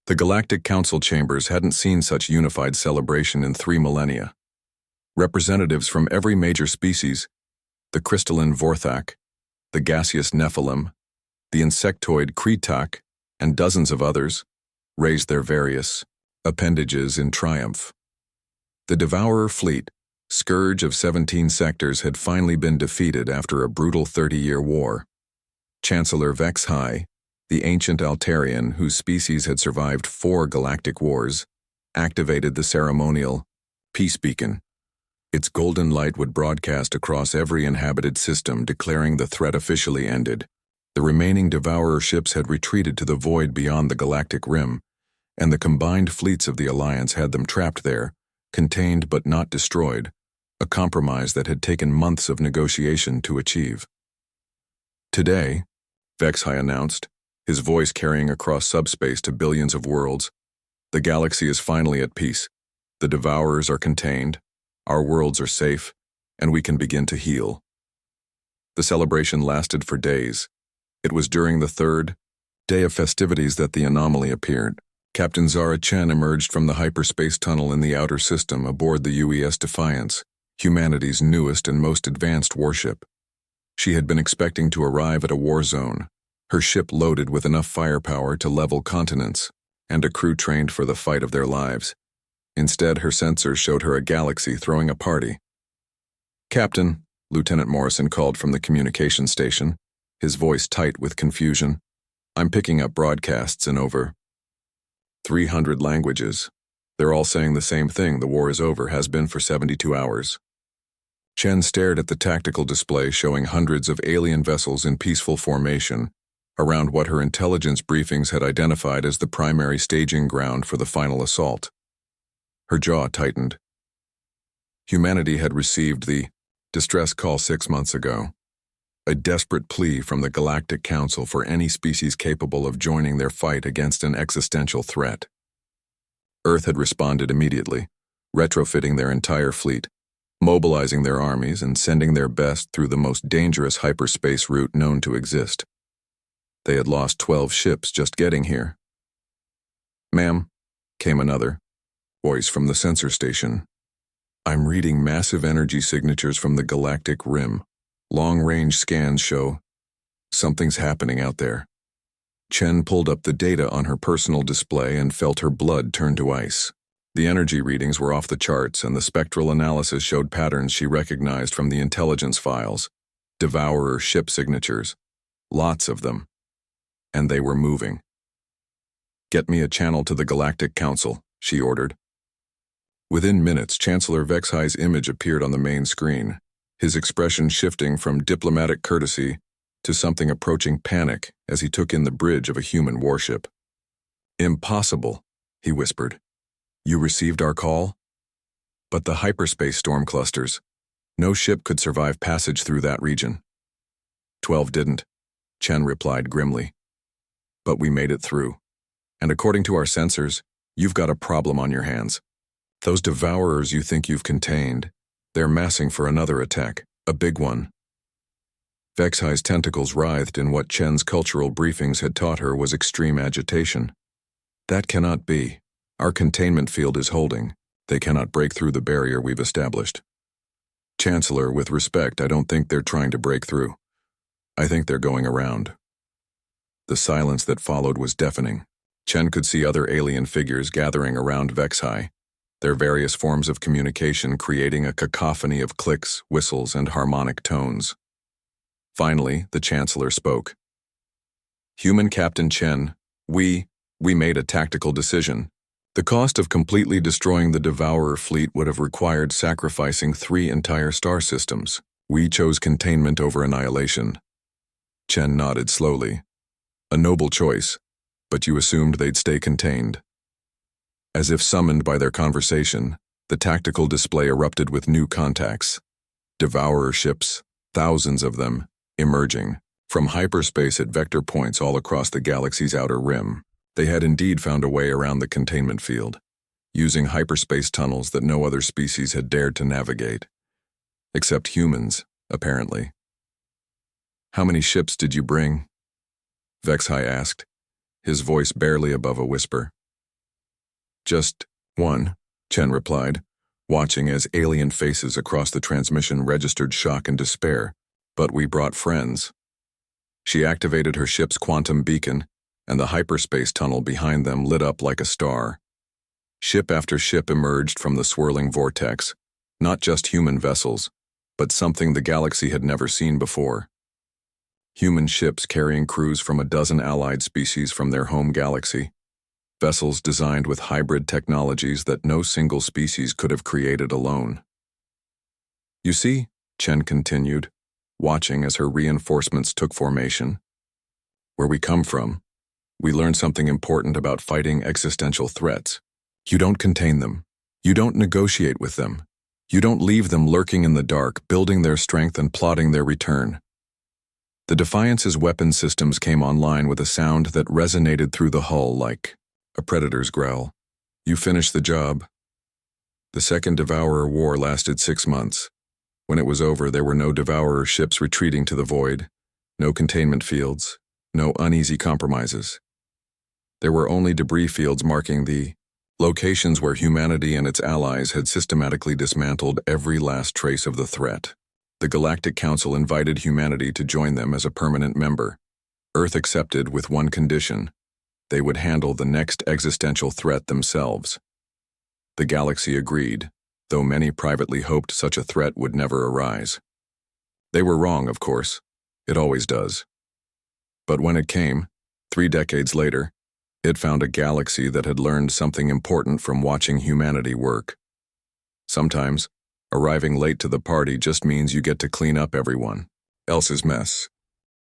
The Galactic Council chambers hadn't seen such unified celebration in 3 millennia. Representatives from every major species, the crystalline Vorthak, the gaseous Nephilim, the insectoid Kretak, and dozens of others, raised their various appendages in triumph. The Devourer fleet, scourge of 17 sectors, had finally been defeated after a brutal 30-year war. Chancellor HFY, the ancient Altarian whose species had survived 4 galactic wars, activated the ceremonial peace beacon. Its golden light would broadcast across every inhabited system, declaring the threat officially ended. The remaining Devourer ships had retreated to the void beyond the galactic rim, and the combined fleets of the Alliance had them trapped there, contained but not destroyed, a compromise that had taken months of negotiation to achieve. Today, HFY announced, his voice carrying across subspace to billions of worlds, the galaxy is finally at peace. The Devourers are contained, our worlds are safe, and we can begin to heal. The celebration lasted for days. It was during the 3rd day of festivities that the anomaly appeared. Captain Zara Chen emerged from the hyperspace tunnel in the outer system aboard the UES Defiance, humanity's newest and most advanced warship. She had been expecting to arrive at a war zone, her ship loaded with enough firepower to level continents, and a crew trained for the fight of their lives. Instead, her sensors showed her a galaxy throwing a party. "Captain," Lieutenant Morrison called from the communication station, his voice tight with confusion, "I'm picking up broadcasts in over 300 languages. They're all saying the same thing: the war is over, has been for 72 hours. Chen stared at the tactical display showing hundreds of alien vessels in peaceful formation around what her intelligence briefings had identified as the primary staging ground for the final assault. Her jaw tightened. Humanity had received the distress call 6 months ago, a desperate plea from the Galactic Council for any species capable of joining their fight against an existential threat. Earth had responded immediately, retrofitting their entire fleet, mobilizing their armies and sending their best through the most dangerous hyperspace route known to exist. They had lost 12 ships just getting here. "Ma'am," came another voice from the sensor station. "I'm reading massive energy signatures from the galactic rim. Long-range scans show something's happening out there." Chen pulled up the data on her personal display and felt her blood turn to ice. The energy readings were off the charts, and the spectral analysis showed patterns she recognized from the intelligence files. Devourer ship signatures. Lots of them. And they were moving. "Get me a channel to the Galactic Council," she ordered. Within minutes, Chancellor HFY's image appeared on the main screen, his expression shifting from diplomatic courtesy to something approaching panic as he took in the bridge of a human warship. "Impossible," he whispered. "You received our call?" "But the hyperspace storm clusters. No ship could survive passage through that region." 12 didn't, Chen replied grimly. "But we made it through. And according to our sensors, you've got a problem on your hands. Those Devourers you think you've contained, they're massing for another attack, a big one." HFY's tentacles writhed in what Chen's cultural briefings had taught her was extreme agitation. "That cannot be. Our containment field is holding. They cannot break through the barrier we've established." "Chancellor, with respect, I don't think they're trying to break through. I think they're going around." The silence that followed was deafening. Chen could see other alien figures gathering around HFY, their various forms of communication creating a cacophony of clicks, whistles, and harmonic tones. Finally, the Chancellor spoke. "Human Captain Chen, we made a tactical decision. The cost of completely destroying the Devourer fleet would have required sacrificing 3 entire star systems. We chose containment over annihilation." Chen nodded slowly. "A noble choice, but you assumed they'd stay contained." As if summoned by their conversation, the tactical display erupted with new contacts. Devourer ships, thousands of them, emerging from hyperspace at vector points all across the galaxy's outer rim. They had indeed found a way around the containment field, using hyperspace tunnels that no other species had dared to navigate. Except humans, apparently. "How many ships did you bring?" HFY asked, his voice barely above a whisper. Just one, Chen replied, watching as alien faces across the transmission registered shock and despair. But we brought friends. She activated her ship's quantum beacon, and the hyperspace tunnel behind them lit up like a star. Ship after ship emerged from the swirling vortex, not just human vessels, but something the galaxy had never seen before. Human ships carrying crews from a dozen allied species from their home galaxy, vessels designed with hybrid technologies that no single species could have created alone. You see, Chen continued, watching as her reinforcements took formation. Where we come from, we learned something important about fighting existential threats. You don't contain them. You don't negotiate with them. You don't leave them lurking in the dark, building their strength and plotting their return. The Defiance's weapon systems came online with a sound that resonated through the hull like a predator's growl. You finished the job. The second Devourer War lasted 6 months. When it was over, there were no Devourer ships retreating to the void, no containment fields, no uneasy compromises. There were only debris fields marking the locations where humanity and its allies had systematically dismantled every last trace of the threat. The Galactic Council invited humanity to join them as a permanent member. Earth accepted with one condition: they would handle the next existential threat themselves. The galaxy agreed, though many privately hoped such a threat would never arise. They were wrong, of course. It always does. But when it came, 3 decades later, it found a galaxy that had learned something important from watching humanity work. Sometimes, arriving late to the party just means you get to clean up everyone else's mess.